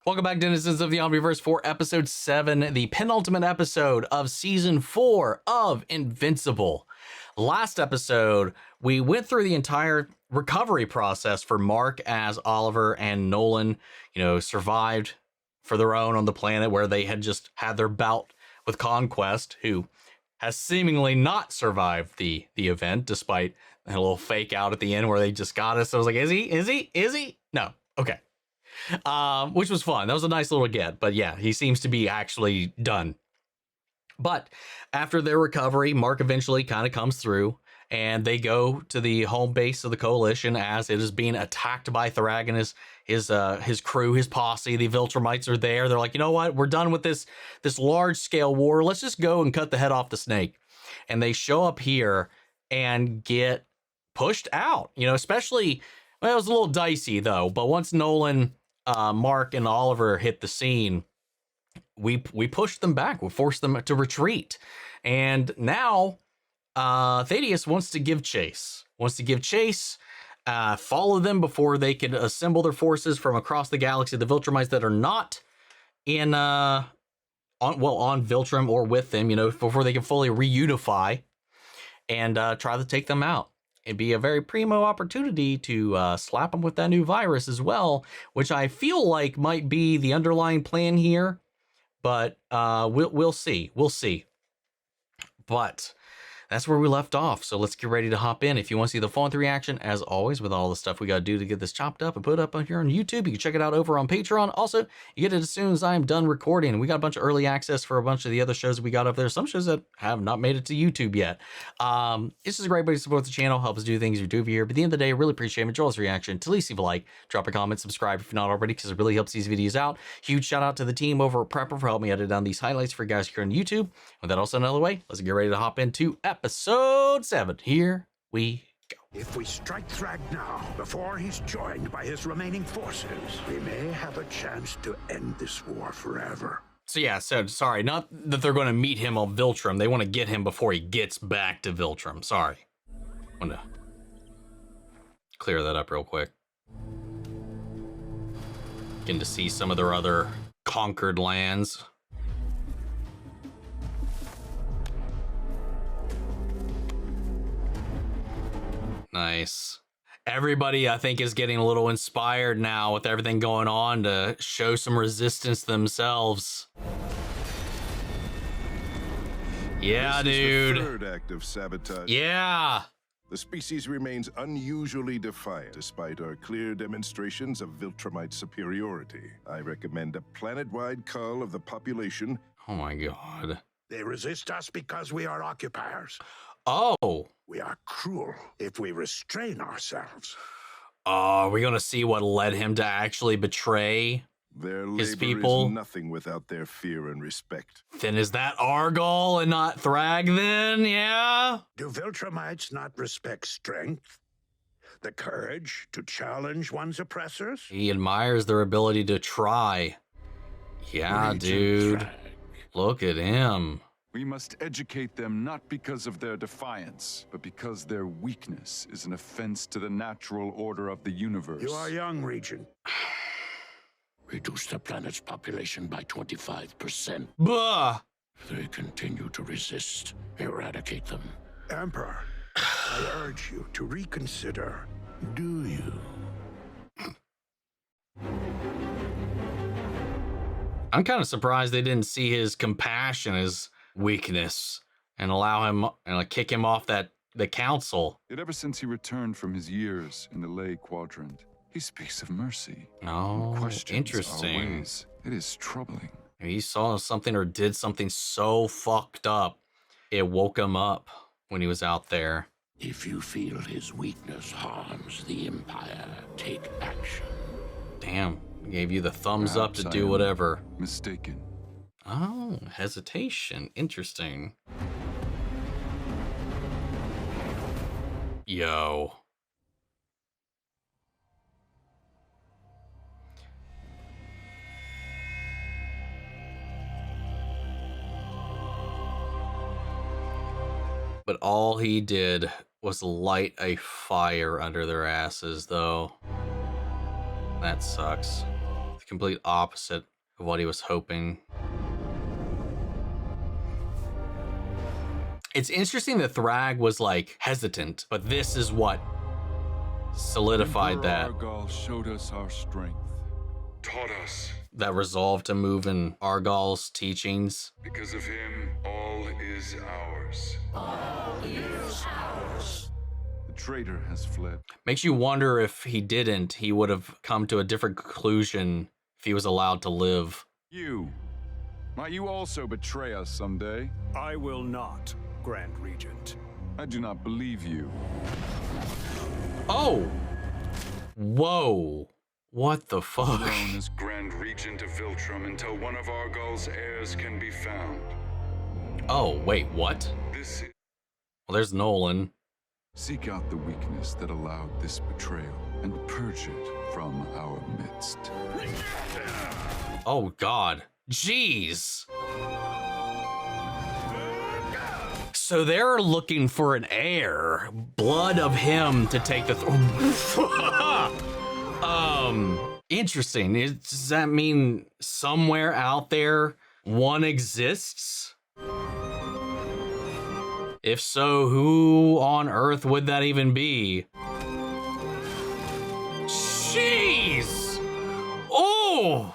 Welcome back, denizens of the Omniverse, for episode 7, the penultimate episode of season 4 of Invincible. Last episode, we went through the entire recovery process for Mark as Oliver and Nolan, survived for their own on the planet where they had just had their bout with Conquest, who has seemingly not survived the event, despite a little fake out at the end where they just got us. So I was like, is he? No. Okay. Which was fun. That was a nice little get. But yeah, he seems to be actually done. But after their recovery, Mark eventually kind of comes through, and they go to the home base of the Coalition as it is being attacked by Thragon. His crew, his posse, the Viltrumites are there. They're like, you know what? We're done with this large scale war. Let's just go and cut the head off the snake. And they show up here and get pushed out. Especially, well, it was a little dicey though. But once Nolan, Mark, and Oliver hit the scene, we pushed them back. We forced them to retreat. And now Thaddeus wants to give chase. Follow them before they can assemble their forces from across the galaxy. The Viltrumites that are not in on Viltrum or with them, before they can fully reunify and try to take them out. It'd be a very primo opportunity to slap them with that new virus as well, which I feel like might be the underlying plan here. But we'll see. But that's where we left off. So let's get ready to hop in. If you want to see the full reaction, as always, with all the stuff we got to do to get this chopped up and put up on here on YouTube, you can check it out over on Patreon. Also, you get it as soon as I'm done recording. We got a bunch of early access for a bunch of the other shows we got up there. Some shows that have not made it to YouTube yet. This is a great way to support the channel, help us do things we do over here. But at the end of the day, I really appreciate it. Enjoy this reaction. To least leave a like, drop a comment, subscribe if you're not already, because it really helps these videos out. Huge shout out to the team over at Prepper for helping me edit down these highlights for you guys here on YouTube. With that also another way, let's get ready to hop into episode 7. Here we go. If we strike Thrag now, before he's joined by his remaining forces, we may have a chance to end this war forever. So sorry, not that they're going to meet him on Viltrum. They want to get him before he gets back to Viltrum. Sorry. I want to clear that up real quick. Getting to see some of their other conquered lands. Nice. Everybody, I think, is getting a little inspired now with everything going on to show some resistance themselves. Yeah, dude. The third act of sabotage. Yeah. The species remains unusually defiant, despite our clear demonstrations of Viltrumite superiority. I recommend a planet-wide cull of the population. Oh my god. They resist us because we are occupiers. Oh. We are cruel if we restrain ourselves. Are we going to see what led him to actually betray Their his labor people? is nothing without their fear and respect. Then is that Argol and not Thrag then? Yeah? Do Viltrumites not respect strength? The courage to challenge one's oppressors? He admires their ability to try. Yeah, Regent dude. Thrag. Look at him. We must educate them not because of their defiance, but because their weakness is an offense to the natural order of the universe. You are young, Regent. Reduce the planet's population by 25%. Bah! If they continue to resist, eradicate them. Emperor, I urge you to reconsider. Do you? I'm kind of surprised they didn't see his compassion as weakness and allow him and kick him off the council. Yet ever since he returned from his years in the lay quadrant, he speaks of mercy. Oh, Questions interesting. our ways. It is troubling. He saw something or did something so fucked up, it woke him up when he was out there. If you feel his weakness harms the Empire, take action. Damn, gave you the thumbs up to Perhaps do I am whatever. Mistaken. Oh, hesitation. Interesting. Yo. But all he did was light a fire under their asses, though. That sucks. complete opposite of what he was hoping. It's interesting that Thrag was like hesitant, but this is what solidified that. Argal showed us our strength, taught us. That resolve to move in Argal's teachings. Because of him, all is ours. All is ours. The traitor has fled. Makes you wonder if he didn't, he would have come to a different conclusion if he was allowed to live. You. Might you also betray us someday? I will not, Grand Regent. I do not believe you. Oh! Whoa. What the fuck? Known as Grand Regent of Viltrum until one of Argal's heirs can be found. Oh, wait, what? This is... Well, there's Nolan. Seek out the weakness that allowed this betrayal and purge it from our midst. Oh, God. Jeez. So they're looking for an heir. Blood of him to take the interesting. Does that mean somewhere out there one exists? If so, who on earth would that even be? Jeez! Oh!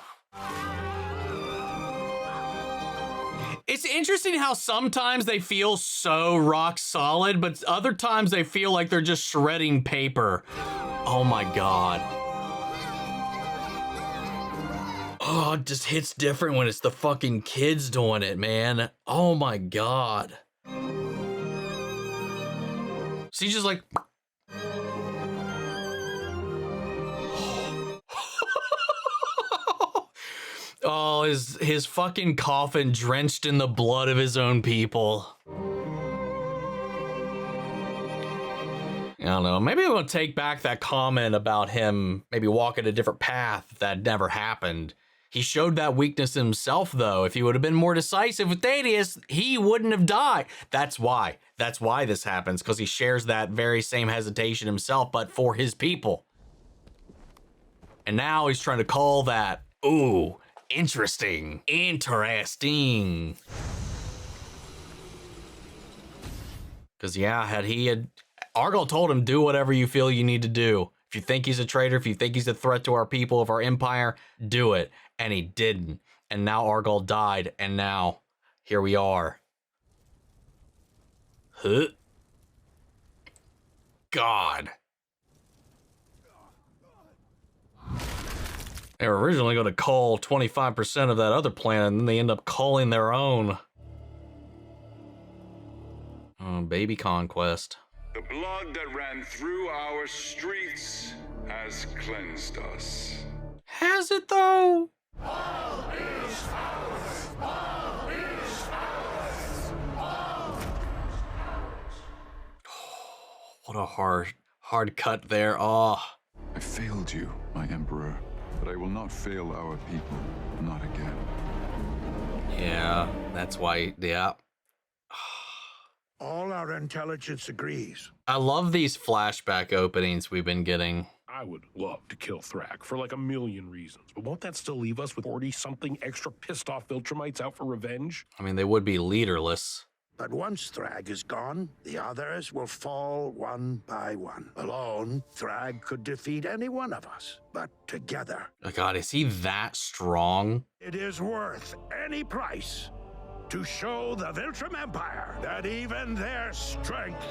It's interesting how sometimes they feel so rock solid, but other times they feel like they're just shredding paper. Oh my God. Oh, it just hits different when it's the fucking kids doing it, man. Oh my God. So he's just like... Oh, his fucking coffin drenched in the blood of his own people. I don't know. Maybe we'll take back that comment about him maybe walking a different path that never happened. He showed that weakness himself, though. If he would have been more decisive with Thaddeus, he wouldn't have died. That's why. That's why this happens, because he shares that very same hesitation himself, but for his people. And now he's trying to call that, ooh, interesting. Interesting. Because, yeah, Argal told him, do whatever you feel you need to do. If you think he's a traitor, if you think he's a threat to our people, of our empire, do it. And he didn't. And now Argal died, and now here we are. Huh? God. They were originally going to call 25% of that other planet, and then they end up calling their own. Oh, baby conquest. The blood that ran through our streets has cleansed us. Has it, though? All is ours. All is ours. All is ours. What a hard cut there. Oh. I failed you, my emperor, but I will not fail our people, not again. Yeah, that's why, yeah. All our intelligence agrees. I love these flashback openings we've been getting. I would love to kill Thrag for like a million reasons, but won't that still leave us with 40-something extra pissed-off Viltrumites out for revenge? I mean, they would be leaderless. But once Thrag is gone, the others will fall one by one. Alone, Thrag could defeat any one of us. But together... Oh God, is he that strong? It is worth any price to show the Viltrum Empire that even their strength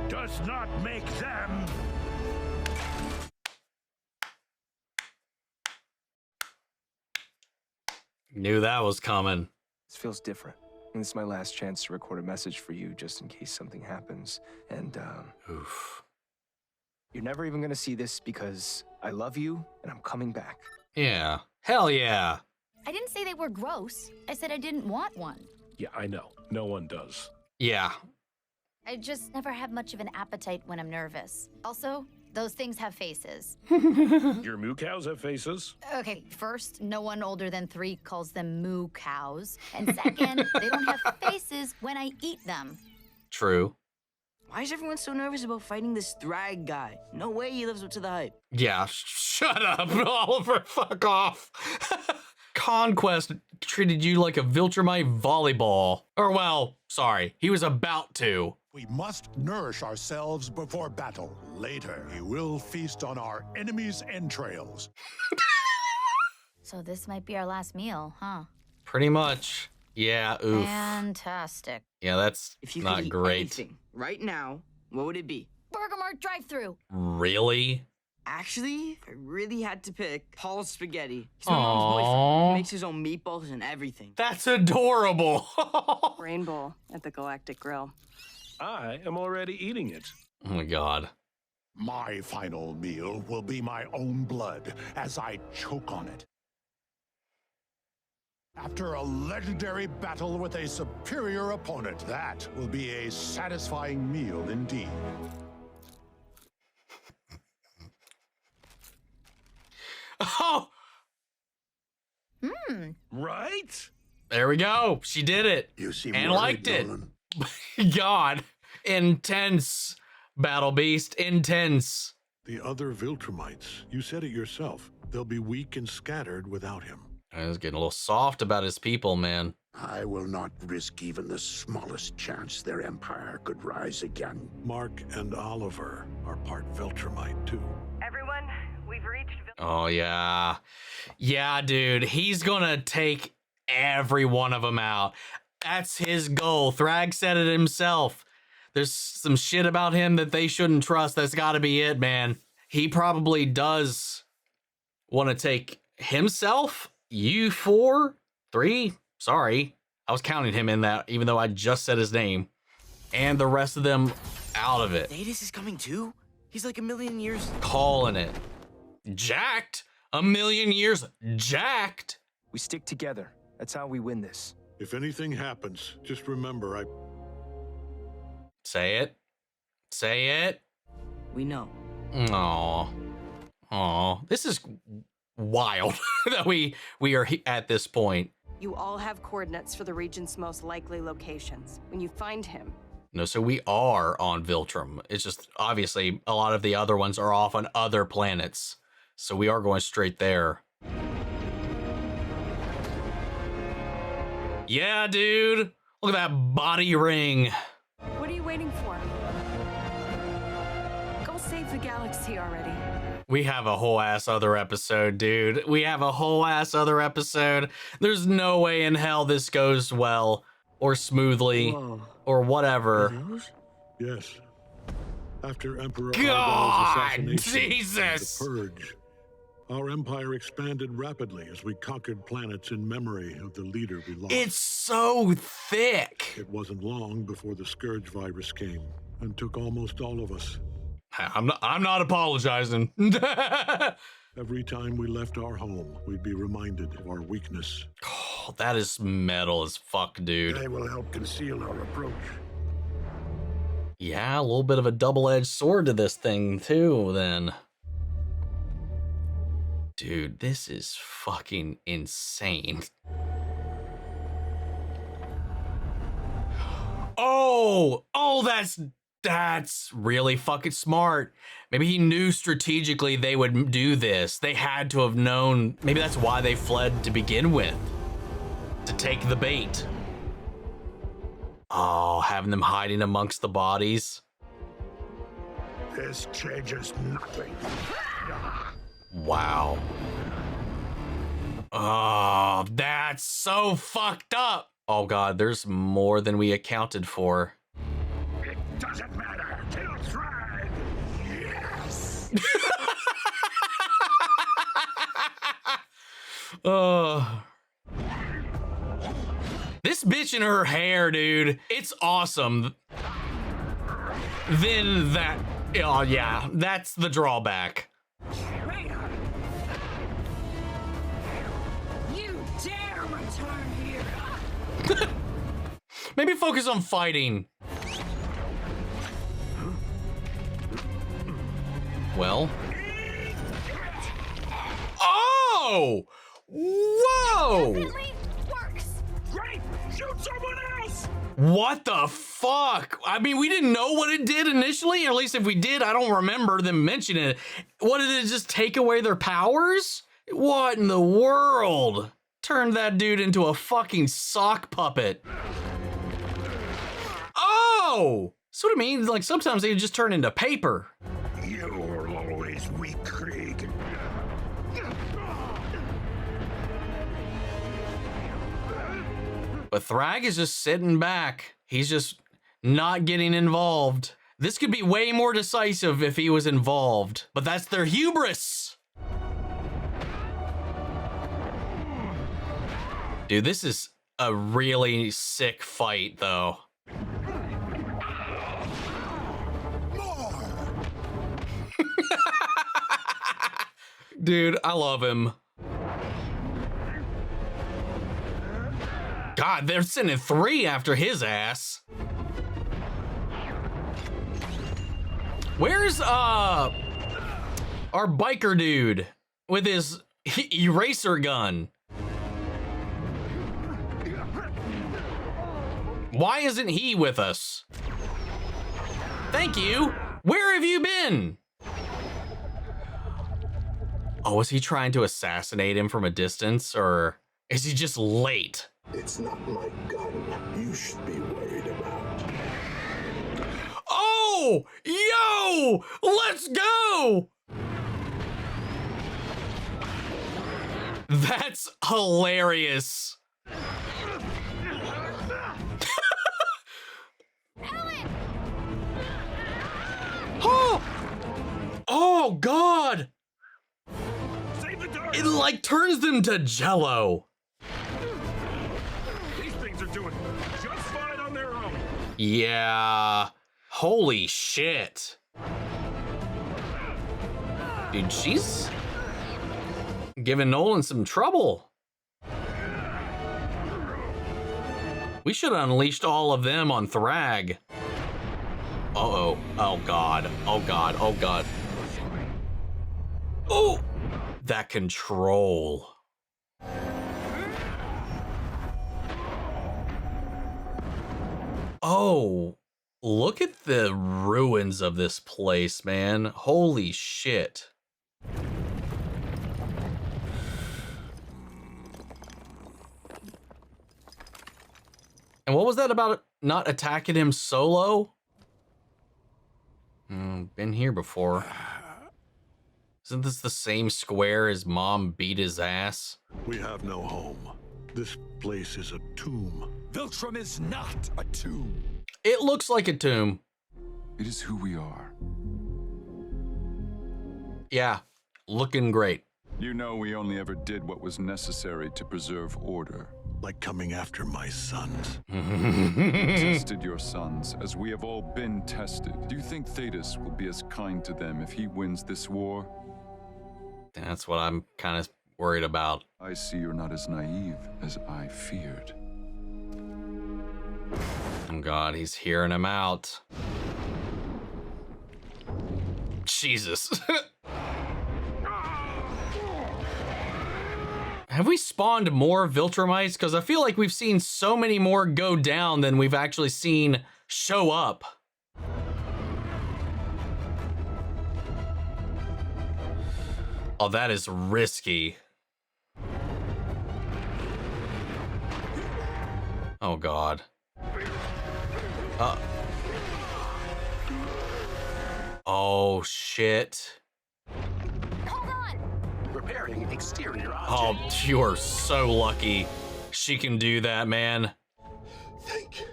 does not make them... Knew that was coming. This feels different. And this is my last chance to record a message for you just in case something happens. And, Oof. you're never even gonna see this because I love you and I'm coming back. Yeah. Hell yeah. I didn't say they were gross. I said I didn't want one. Yeah, I know. No one does. Yeah. I just never have much of an appetite when I'm nervous. Also, those things have faces. Your moo cows have faces. Okay, first, no one older than 3 calls them moo cows. And second, they don't have faces when I eat them. True. Why is everyone so nervous about fighting this Thrag guy? No way he lives up to the hype. Yeah, shut up, Oliver. Fuck off. Conquest treated you like a Viltrumite volleyball. Or, well, sorry, he was about to. We must nourish ourselves before battle. Later, we will feast on our enemy's entrails. So this might be our last meal, huh? Pretty much. Yeah, oof. Fantastic. Yeah, that's If you not could eat great. anything right now, what would it be? Burger Mart drive-thru. Really? Actually, if I really had to pick, Paul's spaghetti. He's my mom's boyfriend. He makes his own meatballs and everything. That's adorable. Rainbow at the Galactic Grill. I am already eating it. Oh my god. My final meal will be my own blood as I choke on it. After a legendary battle with a superior opponent, that will be a satisfying meal indeed. Oh, Right? there we go. She did it. You seem And worried, liked it. Nolan. God. Intense. Battle Beast. Intense. The other Viltrumites, you said it yourself. They'll be weak and scattered without him. I was getting a little soft about his people, man. I will not risk even the smallest chance their empire could rise again. Mark and Oliver are part Viltrumite, too. Everyone, we've reached. Oh, yeah. Yeah, dude. He's gonna take every one of them out. That's his goal. Thrag said it himself. There's some shit about him that they shouldn't trust. That's gotta be it, man. He probably does want to take himself, you 4, 3, sorry. I was counting him in that, even though I just said his name. And the rest of them out of it. Thetis is coming too? He's like a million years. Calling it. Jacked? A million years jacked? We stick together. That's how we win this. If anything happens, just remember Say it. Say it. We know. Aw. Aw. This is wild that we are at this point. You all have coordinates for the region's most likely locations. When you find him, No, so we are on Viltrum. It's just obviously a lot of the other ones are off on other planets. So we are going straight there. Yeah, dude. Look at that body ring. what are you waiting for? Go save the galaxy already. We have a whole ass other episode, dude. We have a whole ass other episode. There's no way in hell this goes well or smoothly or whatever. Yes. After Emperor God, Albans' assassination, Jesus! the Purge, our empire expanded rapidly as we conquered planets in memory of the leader we lost. It's so thick. It wasn't long before the Scourge virus came and took almost all of us. I'm not apologizing. Every time we left our home, we'd be reminded of our weakness. Oh, that is metal as fuck, dude. They will help conceal our approach. Yeah, a little bit of a double-edged sword to this thing, too, then. Dude, this is fucking insane. Oh, that's really fucking smart. Maybe he knew strategically they would do this. They had to have known. Maybe that's why they fled to begin with. To take the bait. Oh, having them hiding amongst the bodies. This changes nothing. Wow. Oh, that's so fucked up. Oh God, there's more than we accounted for. It doesn't matter. Kill Thrag. Yes. This bitch and her hair, dude, it's awesome. Then that, oh yeah, that's the drawback. You dare return here! Maybe focus on fighting. Well. Oh! Whoa! Definitely works. Great! Shoot someone else! What the fuck? I mean, we didn't know what it did initially, or at least if we did, I don't remember them mentioning it. What, did it just take away their powers? What in the world? Turned that dude into a fucking sock puppet. Oh! So what it means, like, sometimes they just turn into paper. You're always weak, Krieg. But Thrag is just sitting back. He's just not getting involved. This could be way more decisive if he was involved, but that's their hubris. Dude, this is a really sick fight, though. Dude, I love him. God, they're sending 3 after his ass. Where's our biker dude with his eraser gun? Why isn't he with us? Thank you. Where have you been? Oh, was he trying to assassinate him from a distance, or is he just late? It's not my gun you should be worried about. Oh, yo, let's go. That's hilarious. Oh, God. It like turns them to jello. These things are doing just fine on their own. Yeah. Holy shit. Dude, she's giving Nolan some trouble. We should have unleashed all of them on Thrag. Uh-oh. Oh, God. Oh, God. Oh, God. Oh! That control. Oh, look at the ruins of this place, man. Holy shit. And what was that about not attacking him solo? Been here before. Isn't this the same square his mom beat his ass? We have no home. This place is a tomb. Viltrum is not a tomb. It looks like a tomb. It is who we are. Yeah, looking great. You know we only ever did what was necessary to preserve order. Like coming after my sons. Tested your sons, as we have all been tested. Do you think Thetis will be as kind to them if he wins this war? That's what I'm kind of worried about. I see you're not as naive as I feared. Oh God, he's hearing him out. Jesus. Have we spawned more Viltrumites? Because I feel like we've seen so many more go down than we've actually seen show up. Oh, that is risky. Oh, God. Oh, shit. Hold on. Repairing exterior object. Oh, you are so lucky she can do that, man. Thank you.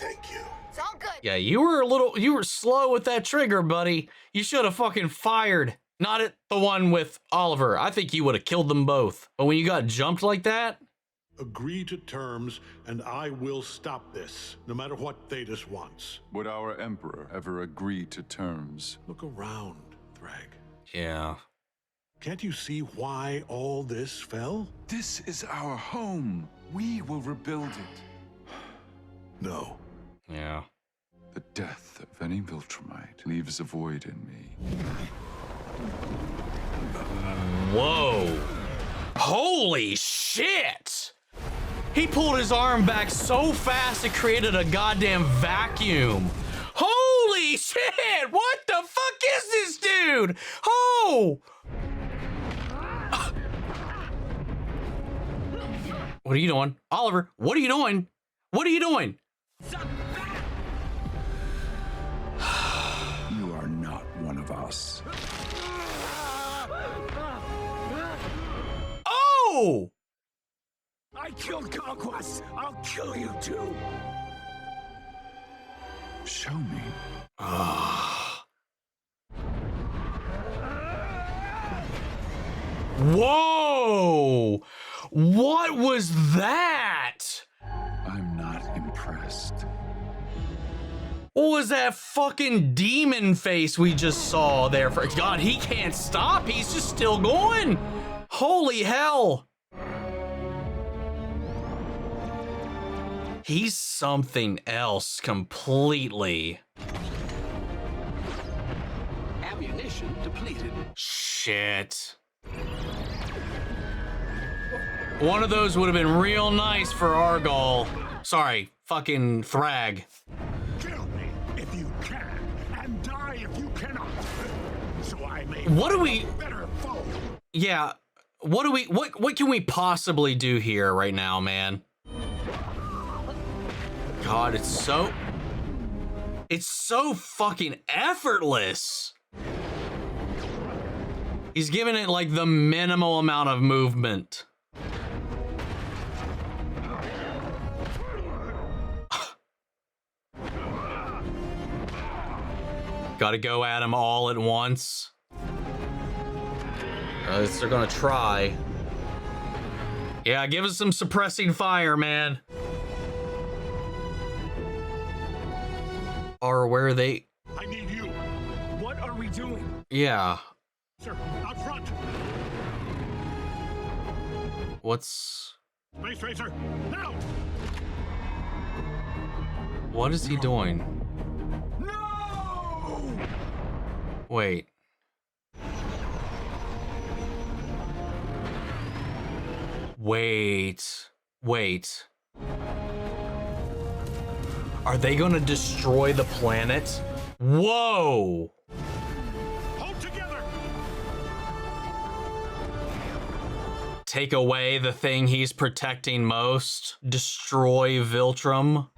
It's all good. Yeah, you were slow with that trigger, buddy. You should have fucking fired. Not at the one with Oliver. I think you would have killed them both. But when you got jumped like that? Agree to terms, and I will stop this, no matter what Thetis wants. Would our Emperor ever agree to terms? Look around, Thrag. Yeah. Can't you see why all this fell? This is our home. We will rebuild it. No. Yeah. The death of any Viltrumite leaves a void in me. Whoa. Holy shit. He pulled his arm back so fast it created a goddamn vacuum. Holy shit! What the fuck is this dude? Oh! What are you doing? Oliver, what are you doing? What are you doing? You are not one of us. Oh! I killed Conquest. I'll kill you too. Show me. Whoa! What was that? I'm not impressed. What was that fucking demon face we just saw there? For God, he can't stop. He's just still going. Holy hell. He's something else completely. Ammunition depleted. Shit. One of those would have been real nice for Argyle. Sorry, fucking Thrag. Kill me if you can, and die if you cannot. So I may What do we... better foe. Yeah, what can we possibly do here right now, man? God, it's so fucking effortless. He's giving it like the minimal amount of movement. Gotta go at him all at once. They're gonna try. Yeah, give us some suppressing fire, man. Or where are they? I need you. What are we doing? Yeah. Sir, out front. What's... Space Racer, now! What is he doing? No! Wait. Wait. Are they gonna destroy the planet? Whoa! Hold together! Take away the thing he's protecting most. Destroy Viltrum.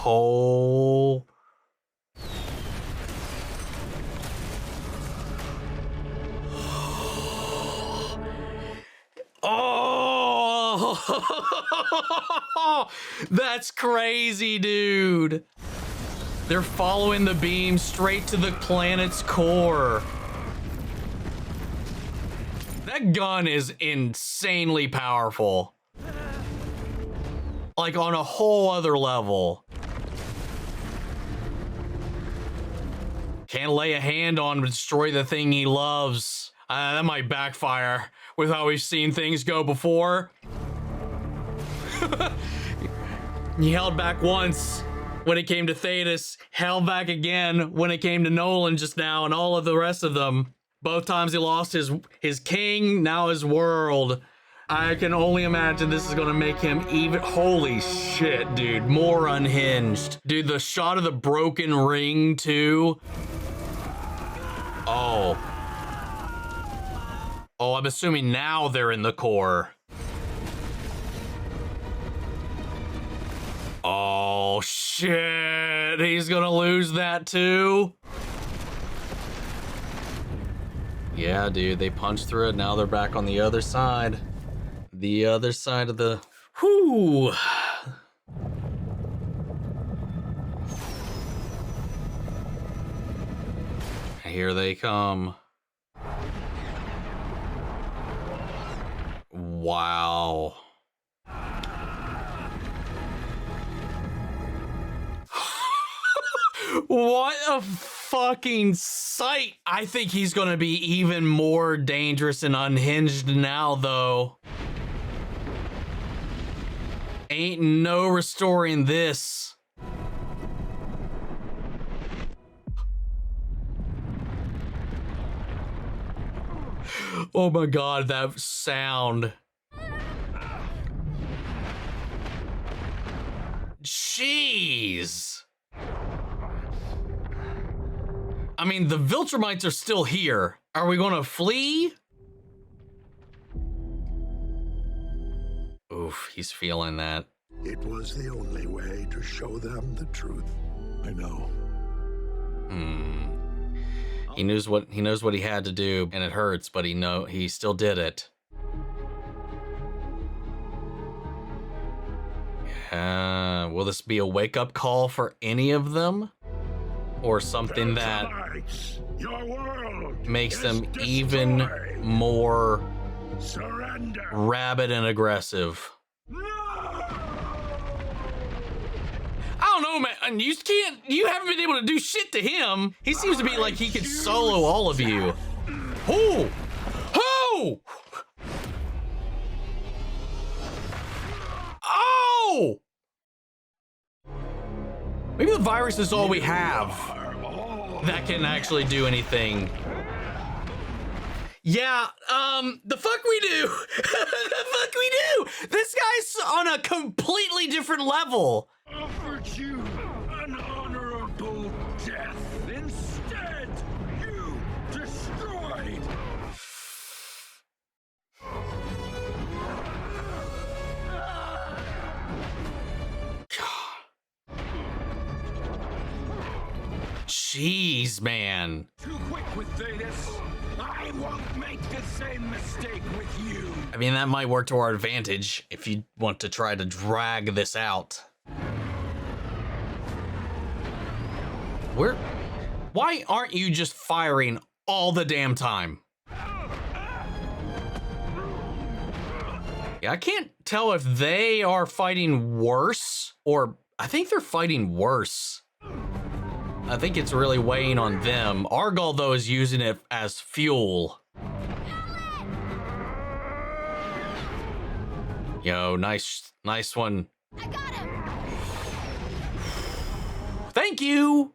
Oh. Oh, that's crazy, dude. They're following the beam straight to the planet's core. That gun is insanely powerful. Like on a whole other level. Can't lay a hand on to destroy the thing he loves. That might backfire with how we've seen things go before. He held back once when it came to Thetis, held back again when it came to Nolan just now, and all of the rest of them. Both times he lost his king, now his world. I can only imagine this is gonna make him even... Holy shit, dude. More unhinged. Dude, the shot of the broken ring, too. Oh. Oh, I'm assuming now they're in the core. Oh, shit. He's gonna lose that, too. Yeah, dude, they punched through it. Now they're back on the other side. The other side of the... Whew. Here they come. Wow. What a fucking sight. I think he's gonna be even more dangerous and unhinged now, though. Ain't no restoring this. Oh my god, that sound. Jeez. I mean, the Viltrumites are still here. Are we gonna flee? Oof, he's feeling that. It was the only way to show them the truth. I know. He knows what he had to do, and it hurts, but he still did it. Will this be a wake-up call for any of them? Or something that Your world makes them is even destroyed. more Surrender. rabid and aggressive? I don't know, man. You haven't been able to do shit to him. He seems to be like he could solo all of you. Who? Who? Oh! Maybe the virus is all we have that can actually do anything. Yeah, the fuck we do. The fuck we do. This guy's on a completely different level. Offered you an honorable death. Instead, you destroyed. Jeez, man. Too quick with Vetus. I won't make the same mistake with you. I mean, that might work to our advantage if you want to try to drag this out. Why aren't you just firing all the damn time? Yeah, I can't tell if they are fighting worse or I think they're fighting worse. I think it's really weighing on them. Argyle, though, is using it as fuel. Yo, nice one. I got him. Thank you.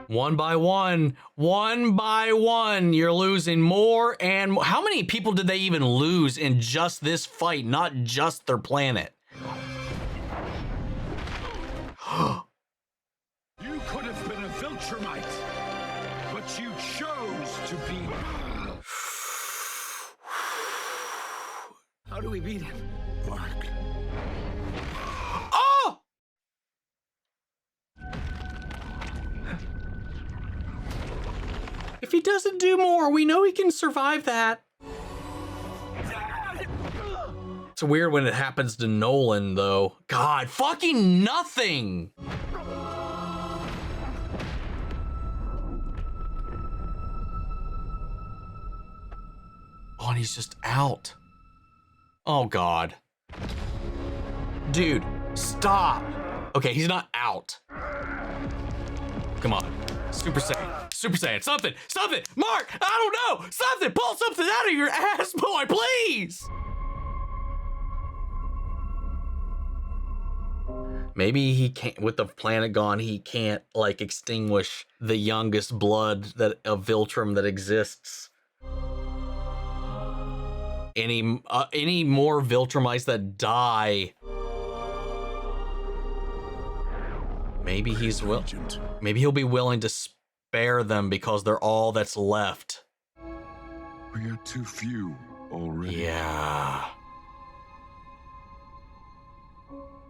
One by one, you're losing more and more. How many people did they even lose in just this fight, not just their planet? You could have been a Viltrumite, but you chose to be. How do we beat him? Mark. Oh! If he doesn't do more, we know he can survive that. It's weird when it happens to Nolan, though. God, fucking nothing! Oh, and he's just out. Oh, God. Dude, stop. Okay, he's not out. Come on. Super Saiyan. Super Saiyan. Something. Something. Mark, I don't know. Something. Pull something out of your ass, boy, please. Maybe he can't, with the planet gone, he can't, like, extinguish the youngest blood of Viltrum that exists. Any more Viltrumites that die. Maybe maybe he'll be willing to spare them because they're all that's left. We are too few already. Yeah.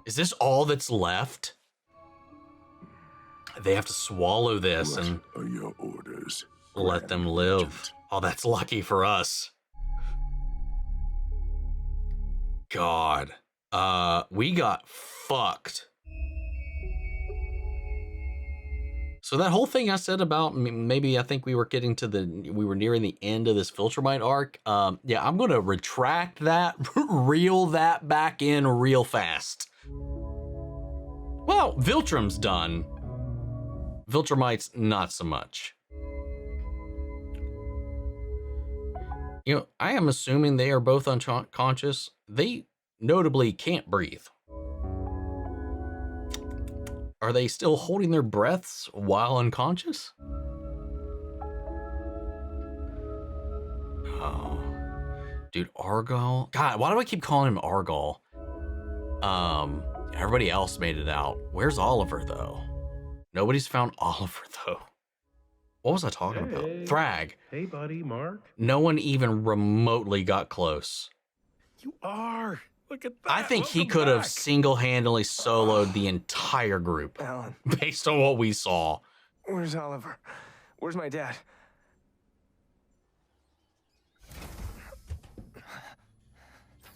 Is this all that's left? They have to swallow this What and are your orders? let them live. Oh, that's lucky for us. God. We got fucked. So that whole thing I said about maybe I think we were nearing the end of this Viltrumite arc. Yeah, I'm gonna retract that, reel that back in real fast. Well, Viltrum's done. Viltrumites, not so much. You know, I am assuming they are both unconscious. They notably can't breathe. Are they still holding their breaths while unconscious? Oh. Dude, Argyle. God, why do I keep calling him Argyle? Everybody else made it out. Where's Oliver, though? Nobody's found Oliver, though. What was I talking about? Thrag. Hey, buddy, Mark. No one even remotely got close. You are. Look at that. I think he could have single-handedly soloed the entire group. Alan. Based on what we saw. Where's Oliver? Where's my dad?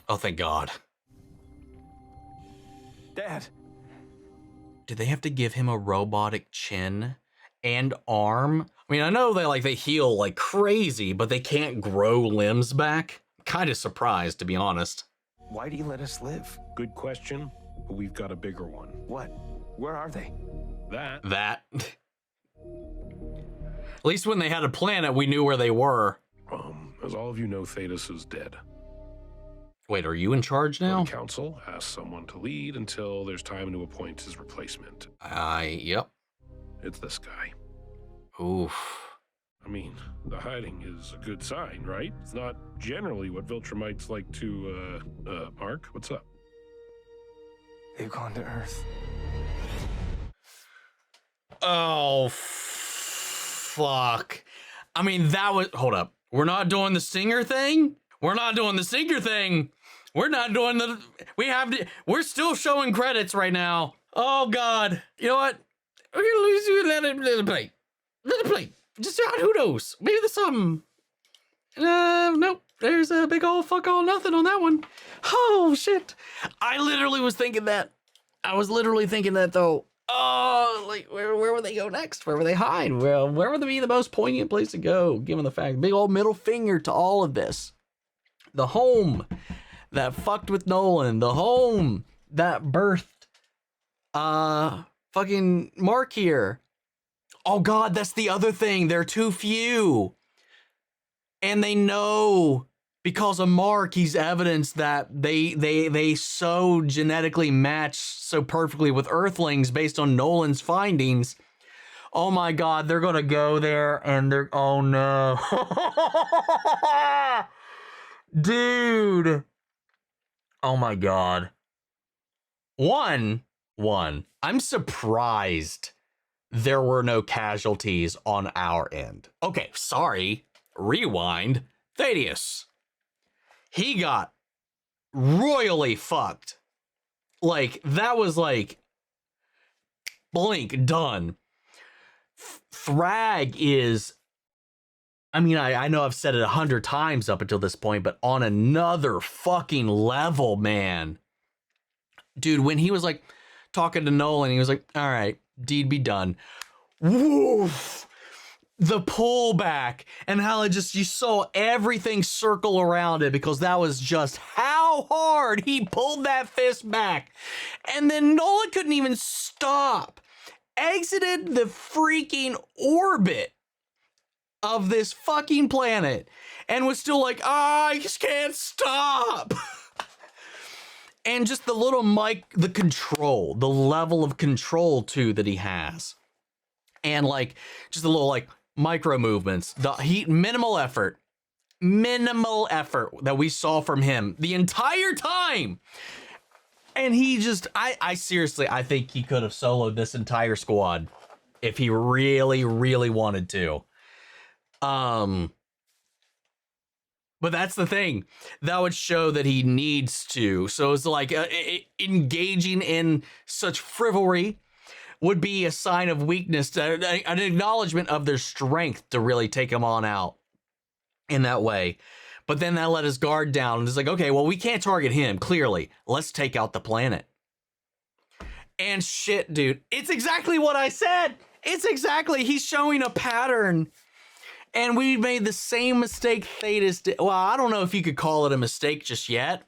Oh, thank God. Dad. Did they have to give him a robotic chin and arm? I mean, I know they heal like crazy, but they can't grow limbs back. Kind of surprised, to be honest. Why do you let us live? Good question, but we've got a bigger one. What? Where are they? That. At least when they had a planet, we knew where they were. As all of you know, Thetis is dead. Wait, are you in charge now? The council asked someone to lead until there's time to appoint his replacement. Yep. It's this guy. Oof. I mean, the hiding is a good sign, right? It's not generally what Viltrumites like to, Mark, what's up? They've gone to Earth. Oh, fuck. I mean, hold up. We're not doing the Stinger thing? We're not doing the Stinger thing. We're not doing we're still showing credits right now. Oh, God. You know what? We're gonna let it play. Let it play. Just, who knows? Maybe there's something. Nope. There's a big old fuck all nothing on that one. Oh, shit. I literally was thinking that. I was literally thinking that, though. Oh, like, where would they go next? Where would they hide? Well, where would be the most poignant place to go, given the fact, big old middle finger to all of this. The home that fucked with Nolan. The home that birthed, fucking Mark here. Oh, God, that's the other thing. They're too few. And they know because of Mark, he's evidence that they so genetically match so perfectly with Earthlings based on Nolan's findings. Oh, my God, they're going to go there and they're... Oh, no. Dude. Oh, my God. One, I'm surprised there were no casualties on our end. Okay, sorry. Rewind. Thaddeus. He got royally fucked. Like, that was like, blink, done. Thrag is, I mean, I know I've said it 100 times up until this point, but on another fucking level, man. Dude, when he was like talking to Nolan, he was like, all right, deed be done. Woof. The pullback and how it just, you saw everything circle around it because that was just how hard he pulled that fist back. And then Nolan couldn't even stop. Exited the freaking orbit of this fucking planet and was still like, I just can't stop. And just the little the control, the level of control too that he has. And like, just a little like micro movements, minimal effort that we saw from him the entire time. And he just, I seriously, I think he could have soloed this entire squad if he really, really wanted to. But that's the thing. That would show that he needs to. So it's like engaging in such frivolry would be a sign of weakness, an acknowledgement of their strength to really take him on out in that way. But then that let his guard down. And it's like, okay, well, we can't target him, clearly. Let's take out the planet. And shit, dude, it's exactly what I said. It's exactly, he's showing a pattern. And we made the same mistake Thetis did. Well, I don't know if you could call it a mistake just yet.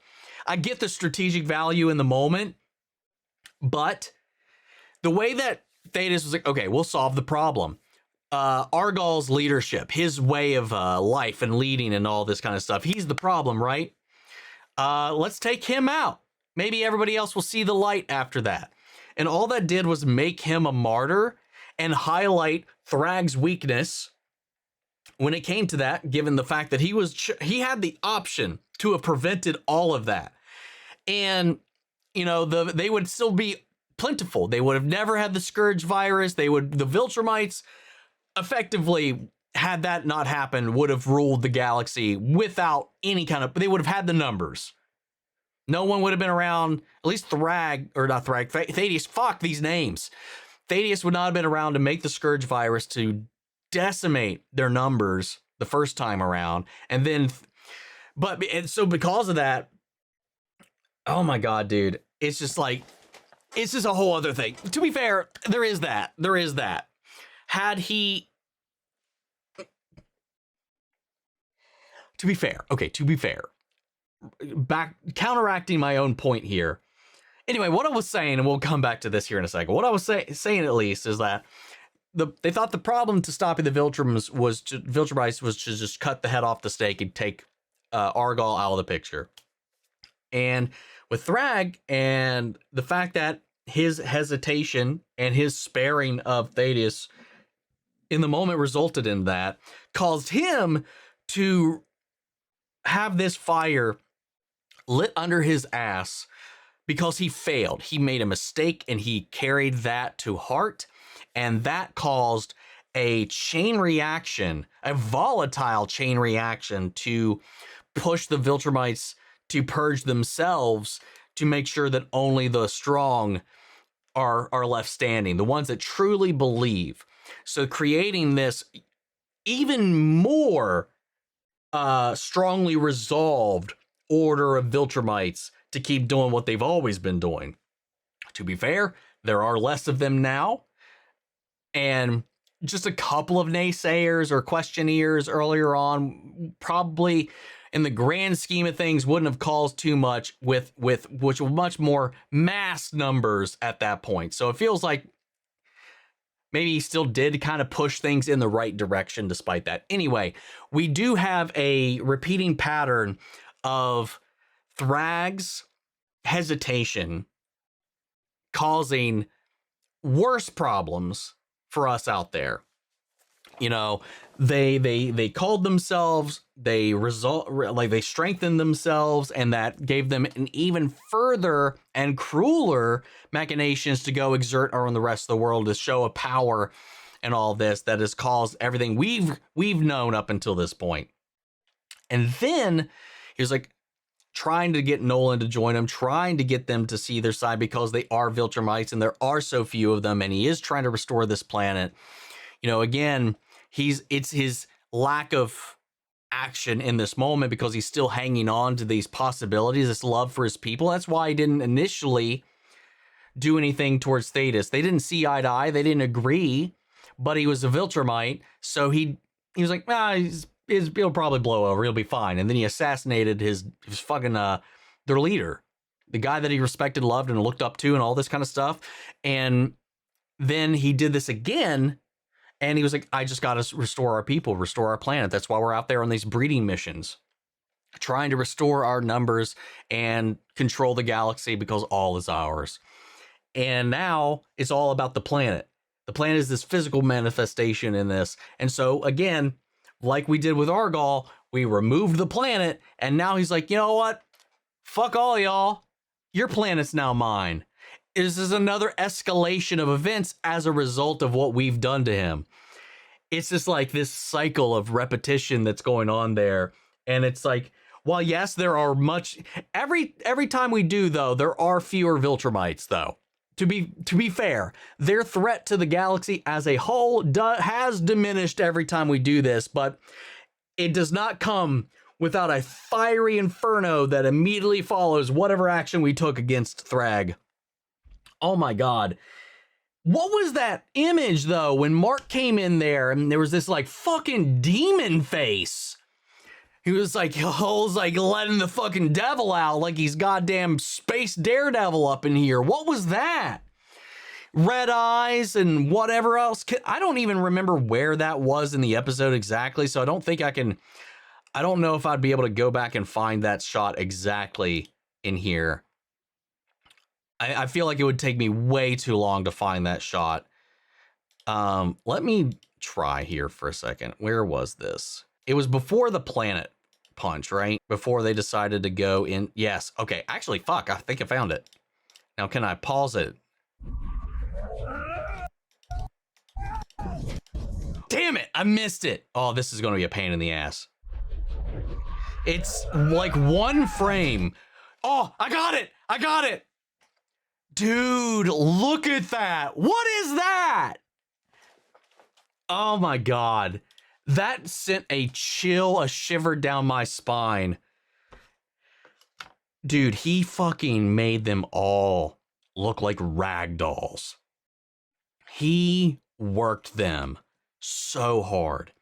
I get the strategic value in the moment. But the way that Thetis was like, okay, we'll solve the problem. Argyle's leadership, his way of life and leading and all this kind of stuff. He's the problem, right? Let's take him out. Maybe everybody else will see the light after that. And all that did was make him a martyr and highlight Thrag's weakness when it came to that, given the fact that he had the option to have prevented all of that. And, you know, they would still be plentiful. They would have never had the Scourge virus. The Viltrumites effectively, had that not happened, would have ruled the galaxy without any kind of, they would have had the numbers. No one would have been around, at least Thaddeus, fuck these names. Thaddeus would not have been around to make the Scourge virus to decimate their numbers the first time around. And then, so because of that, oh my God, dude, it's just like, it's just a whole other thing. To be fair, there is that. Had he, to be fair, back counteracting my own point here. Anyway, what I was saying, and we'll come back to this here in a second. What I was saying at least is that they thought the problem to stopping the Viltrumites was to just cut the head off the stake and take Argal out of the picture. And with Thrag and the fact that his hesitation and his sparing of Thaddeus in the moment resulted in that, caused him to have this fire lit under his ass because he failed. He made a mistake and he carried that to heart. And that caused a chain reaction, a volatile chain reaction to push the Viltrumites to purge themselves to make sure that only the strong are left standing, the ones that truly believe. So creating this even more strongly resolved order of Viltrumites to keep doing what they've always been doing. To be fair, there are less of them now. And just a couple of naysayers or questioneers earlier on, probably in the grand scheme of things, wouldn't have caused too much with which were much more mass numbers at that point. So it feels like maybe he still did kind of push things in the right direction despite that. Anyway, we do have a repeating pattern of Thrag's hesitation causing worse problems for us out there. You know, they called themselves, they strengthened themselves, and that gave them an even further and crueler machinations to go exert on the rest of the world to show a power and all this that has caused everything we've known up until this point. And then he was like trying to get Nolan to join him, trying to get them to see their side because they are Viltrumites and there are so few of them, and he is trying to restore this planet. You know, again, it's his lack of action in this moment because he's still hanging on to these possibilities, this love for his people. That's why he didn't initially do anything towards Thaddeus. They didn't see eye to eye. They didn't agree, but he was a Viltrumite. So he was like, he'll probably blow over. He'll be fine. And then he assassinated his fucking, their leader, the guy that he respected, loved, and looked up to and all this kind of stuff. And then he did this again. And he was like, I just got to restore our people, restore our planet. That's why we're out there on these breeding missions, trying to restore our numbers and control the galaxy because all is ours. And now it's all about the planet. The planet is this physical manifestation in this. And so again, like we did with Argal, we removed the planet. And now he's like, you know what? Fuck all y'all. Your planet's now mine. This is another escalation of events as a result of what we've done to him. It's just like this cycle of repetition that's going on there. And it's like, well, yes, there are every time we do, though, there are fewer Viltrumites, though. To be fair, their threat to the galaxy as a whole has diminished every time we do this, but it does not come without a fiery inferno that immediately follows whatever action we took against Thrag. Oh my God. What was that image though when Mark came in there and there was this like fucking demon face? He was like letting the fucking devil out like he's goddamn space daredevil up in here. What was that? Red eyes and whatever else. I don't even remember where that was in the episode exactly, so I don't know if I'd be able to go back and find that shot exactly in here. I feel like it would take me way too long to find that shot. Let me try here for a second. Where was this? It was before the planet punch, right? Before they decided to go in. Yes. Okay. Actually, fuck. I think I found it. Now, can I pause it? Damn it. I missed it. Oh, this is going to be a pain in the ass. It's like one frame. Oh, I got it. I got it. Dude, look at that. What is that? Oh my God. That sent a chill, a shiver down my spine. Dude, he fucking made them all look like rag dolls. He worked them so hard.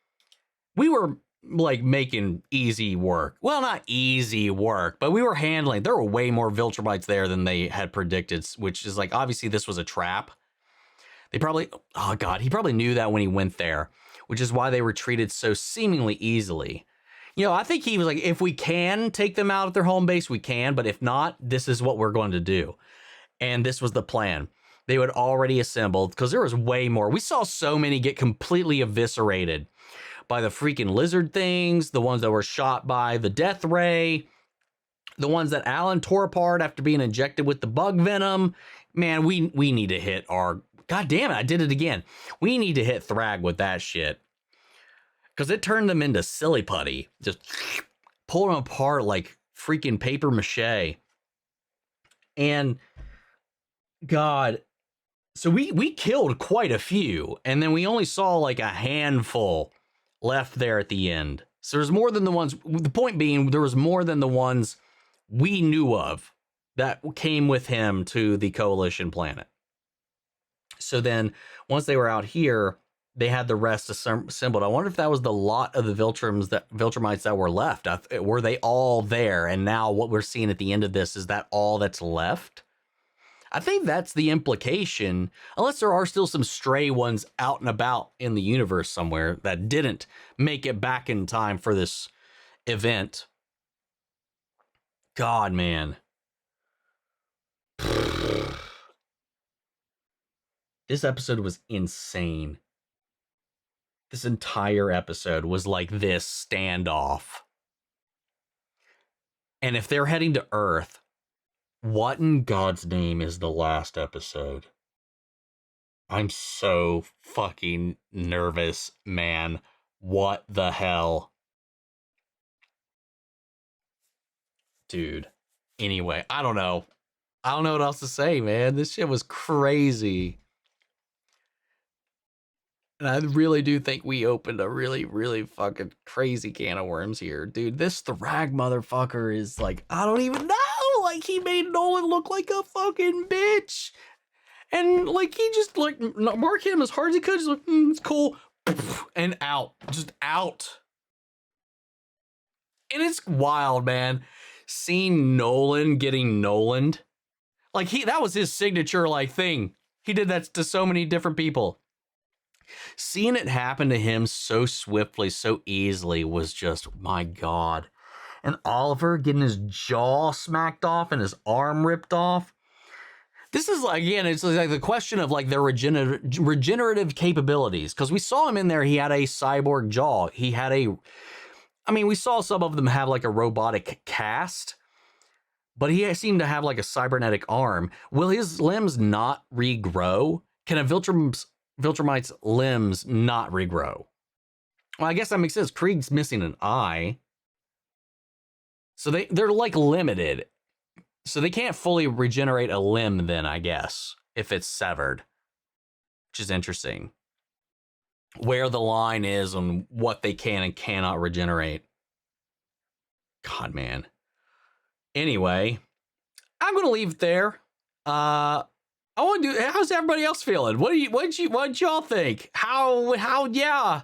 We were like making easy work. Well, not easy work, but we were handling. There were way more Viltrumites there than they had predicted, which is like, obviously this was a trap. They probably, oh God, he probably knew that when he went there, which is why they retreated so seemingly easily. You know, I think he was like, if we can take them out at their home base, we can, but if not, this is what we're going to do. And this was the plan. They had already assembled because there was way more. We saw so many get completely eviscerated by the freaking lizard things, the ones that were shot by the death ray, the ones that Alan tore apart after being injected with the bug venom. Man, we need to hit our, God damn it, I did it again. We need to hit Thrag with that shit. Because it turned them into silly putty. Just pull them apart like freaking paper mache. And God, so we killed quite a few. And then we only saw like a handful left there at the end. So there's more than the ones, the point being, there was more than the ones we knew of that came with him to the Coalition planet. So then once they were out here, they had the rest assembled. I wonder if that was the lot of the Viltrumites that were left. Were they all there? And now what we're seeing at the end of this, is that all that's left? I think that's the implication, unless there are still some stray ones out and about in the universe somewhere that didn't make it back in time for this event. God, man. This episode was insane. This entire episode was like this standoff. And if they're heading to Earth, what in God's name is the last episode? I'm so fucking nervous, man. What the hell? Dude. Anyway, I don't know. I don't know what else to say, man. This shit was crazy. And I really do think we opened a really, really fucking crazy can of worms here. Dude, this Thrag motherfucker is like, I don't even know. Like, he made Nolan look like a fucking bitch. And, like, he just, like, mark him as hard as he could. Just like, it's cool. And out. Just out. And it's wild, man. Seeing Nolan getting Nolaned. Like, that was his signature, like, thing. He did that to so many different people. Seeing it happen to him so swiftly, so easily was just, my God. And Oliver getting his jaw smacked off and his arm ripped off. This is, again, it's like the question of like their regenerative capabilities. Because we saw him in there, he had a cyborg jaw. He had we saw some of them have like a robotic cast. But he seemed to have like a cybernetic arm. Will his limbs not regrow? Can a Viltrumite's limbs not regrow? Well, I guess that makes sense. Krieg's missing an eye. So they're like limited. So they can't fully regenerate a limb then, I guess, if it's severed. Which is interesting. Where the line is on what they can and cannot regenerate. God, man. Anyway, I'm going to leave it there. I want to do. How's everybody else feeling? What y'all think? Yeah.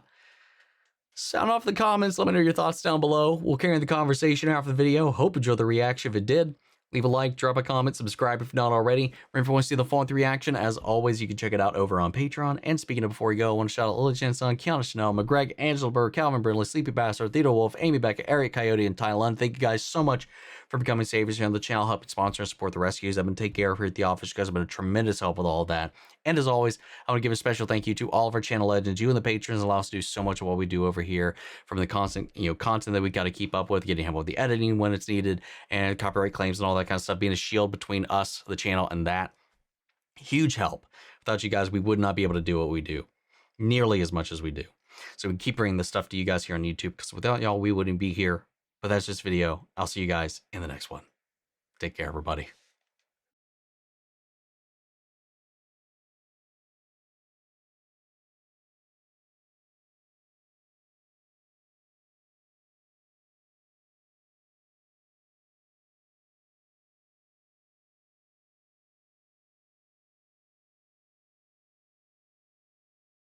Sound off in the comments. Let me know your thoughts down below. We'll carry the conversation after the video. Hope you enjoyed the reaction. If it did, Leave a like, drop a comment, subscribe if not already. Or if you want to see the full reaction, as always, you can check it out over on Patreon. And speaking of before we go, I want to shout out Lily Chanson, Kiana Chanel, McGreg, Angela Burr, Calvin Brindley, Sleepy Bastard, Theodore Wolf, Amy Becca, Eric Coyote, and Thailand. Thank you guys so much for becoming saviors here on the channel, helping sponsor and support the rescues. I've been taking care of here at the office. You guys have been a tremendous help with all of that. And as always, I want to give a special thank you to all of our channel legends. You and the patrons allow us to do so much of what we do over here, from the constant, content that we got to keep up with, getting help with the editing when it's needed, and copyright claims and all that kind of stuff, being a shield between us, the channel, and that. Huge help. Without you guys, we would not be able to do what we do nearly as much as we do. So we keep bringing this stuff to you guys here on YouTube, because without y'all, we wouldn't be here. But that's just video. I'll see you guys in the next one. Take care, everybody.